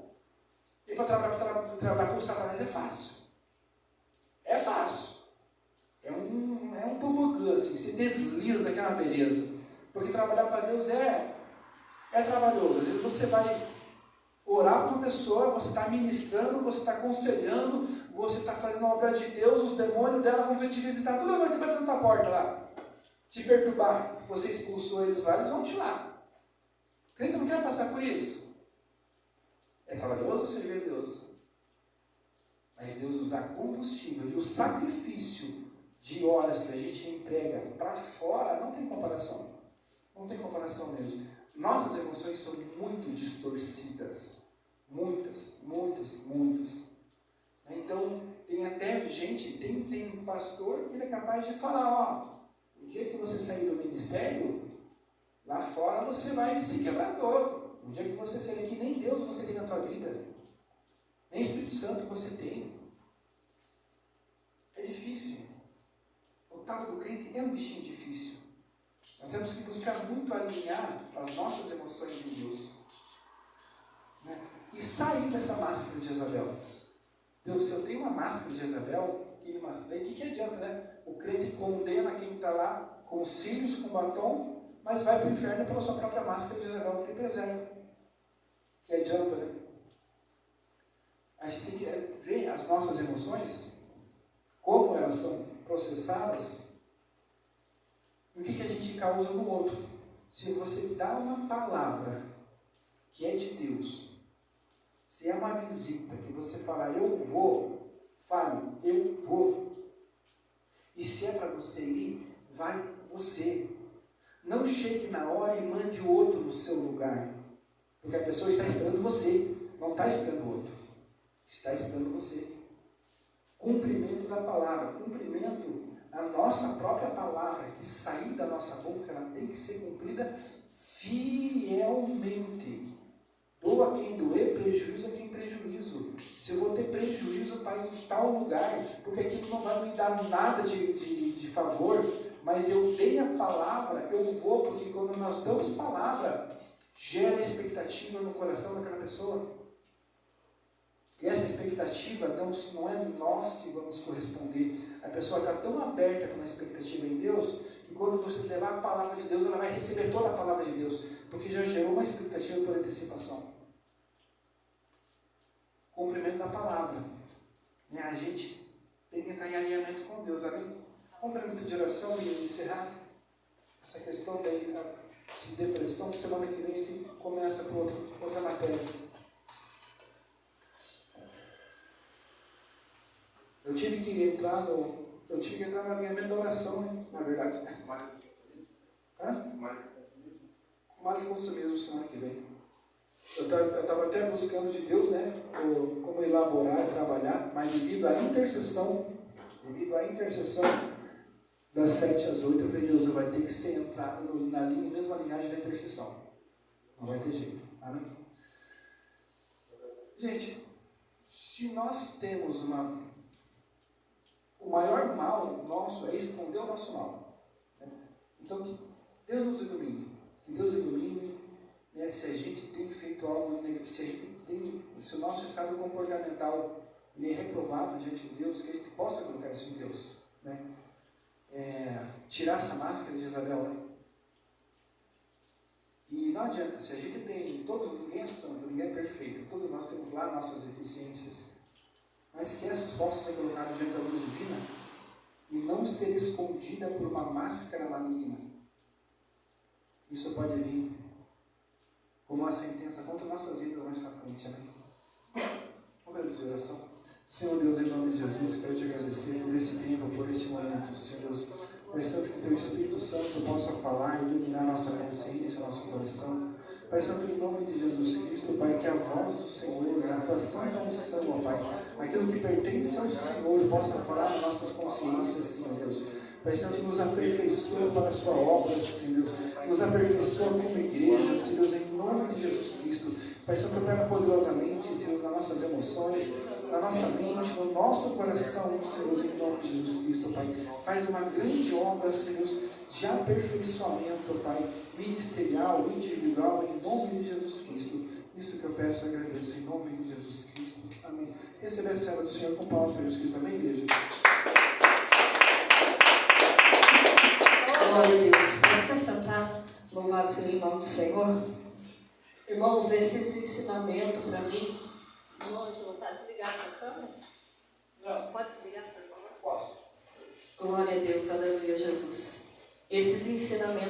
E para trabalhar para o Satanás é fácil. É fácil. É um tobogã, assim, se desliza que é uma beleza. Porque trabalhar para Deus é trabalhoso. Às vezes você vai orar para uma pessoa, você está ministrando, você está aconselhando, você está fazendo a obra de Deus, os demônios dela vão vir te visitar toda noite, batendo na tua porta lá, te perturbar. Você expulsou eles lá, eles vão te lá. O crente não quer passar por isso. É trabalhoso servir a Deus. Mas Deus nos dá combustível, e o sacrifício de horas que a gente emprega para fora não tem comparação. Não tem comparação mesmo. Nossas emoções são muito distorcidas. Muitas. Então, tem até gente, tem pastor que ele é capaz de falar, o dia que você sair do ministério, lá fora você vai se quebrar todo. O dia que você sair que nem Deus você tem na tua vida, nem Espírito Santo você tem. É difícil, gente. O tal do crente é um bichinho difícil. Nós temos que buscar muito alinhar as nossas emoções em Deus. Né? E sair dessa máscara de Jezabel. Deus, se eu tenho uma máscara de Jezabel, o que adianta, né? O crente condena quem está lá com os cílios, com batom, mas vai para o inferno pela sua própria máscara de Jezabel, não tem preserva. Que adianta, né? A gente tem que ver as nossas emoções, como elas são processadas, o que a gente causa no outro. Se você dá uma palavra que é de Deus, se é uma visita que você fala, eu vou, fale, eu vou. E se é para você ir, vai você. Não chegue na hora e mande o outro no seu lugar. Porque a pessoa está esperando você, não está esperando o outro. Está esperando você. Cumprimento da palavra, cumprimento. A nossa própria palavra que sair da nossa boca, ela tem que ser cumprida fielmente. Doa quem doer, prejuízo a quem prejuízo. Se eu vou ter prejuízo para ir em tal lugar, porque aquilo não vai me dar nada de favor, mas eu dei a palavra, eu vou, porque quando nós damos palavra, gera expectativa no coração daquela pessoa. E essa expectativa não é nós que vamos corresponder. A pessoa está tão aberta com a expectativa em Deus, que quando você levar a palavra de Deus, ela vai receber toda a palavra de Deus, porque já gerou uma expectativa por antecipação. Cumprimento da palavra. A gente tem que entrar em alinhamento com Deus. Amém? Vamos para muito de oração e encerrar essa questão de depressão. Semana que vem a gente começa com outra matéria. Eu tive que entrar no alinhamento da oração, né? Na verdade. Com mais consumismo semana que vem. Eu estava até buscando de Deus, né? Como elaborar e trabalhar, mas devido à intercessão, das 7 às 8, eu falei, Deus, vai ter que ser entrado na mesma linhagem da intercessão. Não vai ter jeito. Amém? Gente, se nós temos o maior mal nosso é esconder o nosso mal. Então, que Deus nos ilumine. Que Deus ilumine, né, se a gente tem feito algo, se o nosso estado comportamental ele é reprovado diante de Deus, que a gente possa colocar isso em Deus. Né? Tirar essa máscara de Jezabel, né? E não adianta, se a gente tem, ninguém é santo, ninguém é perfeito, todos nós temos lá nossas deficiências, mas que essas possam ser colocadas diante da luz divina e não ser escondida por uma máscara maligna. Isso pode vir como uma sentença contra nossas vidas mais pra frente, amém? Vamos ver de oração. Senhor Deus, em nome de Jesus, quero te agradecer por esse tempo, por esse momento, Senhor Deus. Peço que teu Espírito Santo possa falar e iluminar nossa consciência, nosso coração. Pai Santo, em nome de Jesus Cristo, Pai, que a voz do Senhor, a tua santa unção, ó Pai, aquilo que pertence ao Senhor, possa falar nas nossas consciências, Senhor Deus. Pai Santo, nos aperfeiçoa para a sua obra, Senhor Deus. Nos aperfeiçoa como igreja, Senhor Deus, em nome de Jesus Cristo. Pai Santo, opera poderosamente, Senhor, nas nossas emoções, na nossa mente, no nosso coração, Senhor Deus, em nome de Jesus Cristo, Pai. Faz uma grande obra, Senhor Deus, de aperfeiçoamento, Pai, ministerial, individual, em nome de Jesus Cristo. Isso que eu peço e agradeço, em nome de Jesus Cristo. Amém. Receba a cela do Senhor com palavras de Jesus Cristo. Amém, igreja? Glória a Deus. Pode se sentar. Louvado seja o nome do Senhor. Irmãos, esses ensinamentos para mim. Longe, não está desligado a câmera? Não. Pode desligar, por favor? Posso. Glória a Deus, aleluia, Jesus. Esses ensinamentos